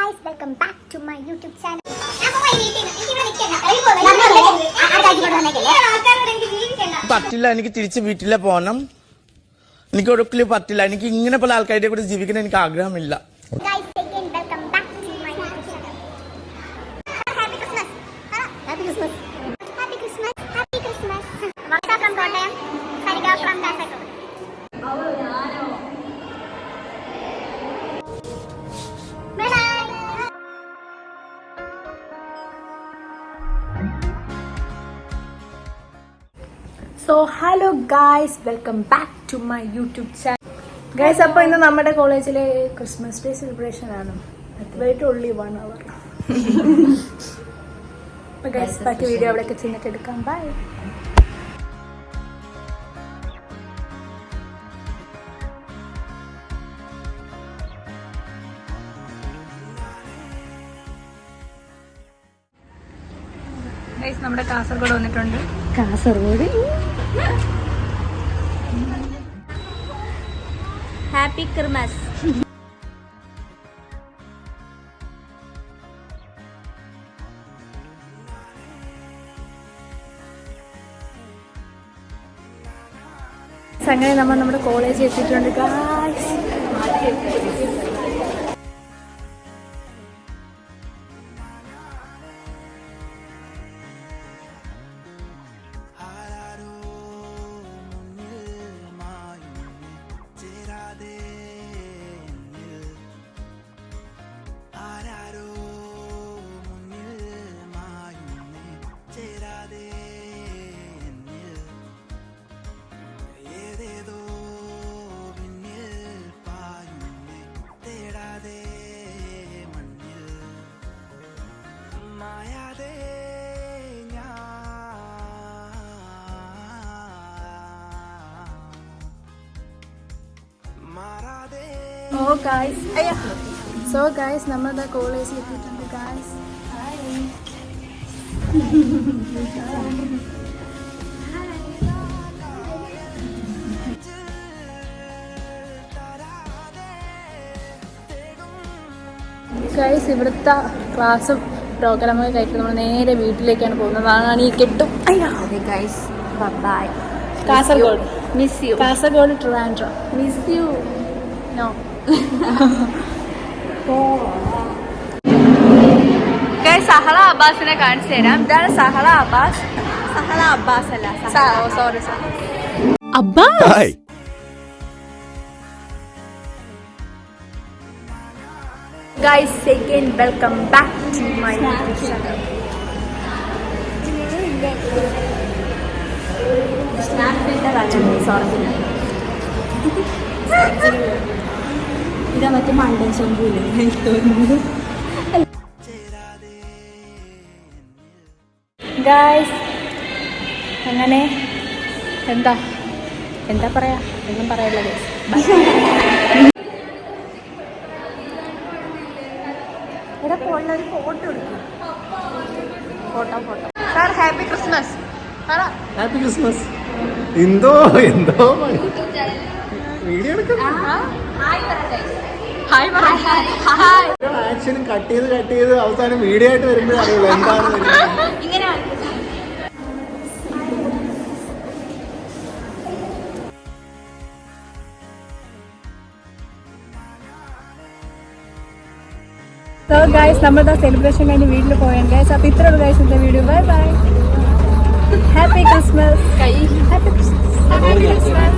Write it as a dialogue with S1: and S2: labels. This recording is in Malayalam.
S1: guys, welcome back to my YouTube channel.
S2: പറ്റില്ല, എനിക്ക് തിരിച്ച് വീട്ടിലെ പോകണം. എനിക്ക് ഒരിക്കലും പറ്റില്ല. എനിക്ക് ഇങ്ങനെ പല ആൾക്കാരുടെ കൂടെ ജീവിക്കാൻ എനിക്ക് ആഗ്രഹമില്ല.
S1: Guys, again welcome back to my YouTube channel. Happy Christmas. Happy Christmas. Happy Christmas. Happy Christmas. Varta from Kottayam, Sarika from Kasaragod.
S3: So hello guys, welcome back to my YouTube channel. Guys, അപ്പോൾ ഇന്ന് നമ്മുടെ കോളേജിലെ ക്രിസ്മസ് ഡേ സെലിബ്രേഷൻ ആണ്. Wait only 1 hour. അപ്പോൾ ഗായ്സ്, ബാക്കി വീഡിയോ അവിടെയൊക്കെ ചെന്നിട്ട് എടുക്കാം. ബൈ. ഗായ്സ്, നമ്മുടെ കാസർഗോഡ് വന്നിട്ടുണ്ട്. Kasaragod
S4: happy Christmas.
S3: അങ്ങനെ നമ്മൾ നമ്മുടെ കോളേജിൽ എത്തിയിട്ടുണ്ട് ഗായ്സ്. സോ ഗായ്സ്, നമ്മുടെ കോളേജിൽ എത്തിയിട്ടുണ്ട് ഗായ്സ്. ഗായ്സ്, ഇവിടുത്തെ ക്ലാസ്സും പ്രോഗ്രാമൊക്കെ കഴിച്ച് നമ്മൾ നേരെ വീട്ടിലേക്കാണ് പോകുന്നത്. അതാണ് ഈ കെട്ടും.
S4: Guys, bye.
S3: Kasaragod
S4: miss you.
S3: Kasaragod Trivandrum
S4: miss you.
S3: No.
S4: Sahal അബ്ബാസിനെ കാണിച്ചു തരാം. ഇതാണ് സഹള അബ്ബാസ്. സഹള അബ്ബാസ് അല്ല, sorry
S3: Abbas. Guys, again welcome back to my YouTube channel.
S4: ഇതാ മറ്റേ മണ്ടൻ ശമ്പൂല്.
S3: ഗായ്സ്, അങ്ങനെ എന്താ പറയാ, ഒന്നും പറയല്ല ഗൈസ്. ഇവിടെ പോലുള്ള ഒരു ഫോട്ടോ എടുക്കും. Photo sir, happy Christmas.
S5: Happy Christmas. എന്തോ വീഡിയോ ആക്ഷനും കട്ട് ചെയ്ത് അവസാനം വീഡിയോ ആയിട്ട് വരുമ്പോഴേ അറിയുള്ളൂ എന്താണ്.
S3: സോ ഗായ്സ്, നമ്മുടെ സെലിബ്രേഷൻ കഴിഞ്ഞ് വീട്ടിൽ പോയാൽ ഗായ്സ്. അപ്പോൾ ഇത്ര ഗായ്സ് ഇന്നത്തെ video. Bye bye. Happy Christmas. Happy Christmas.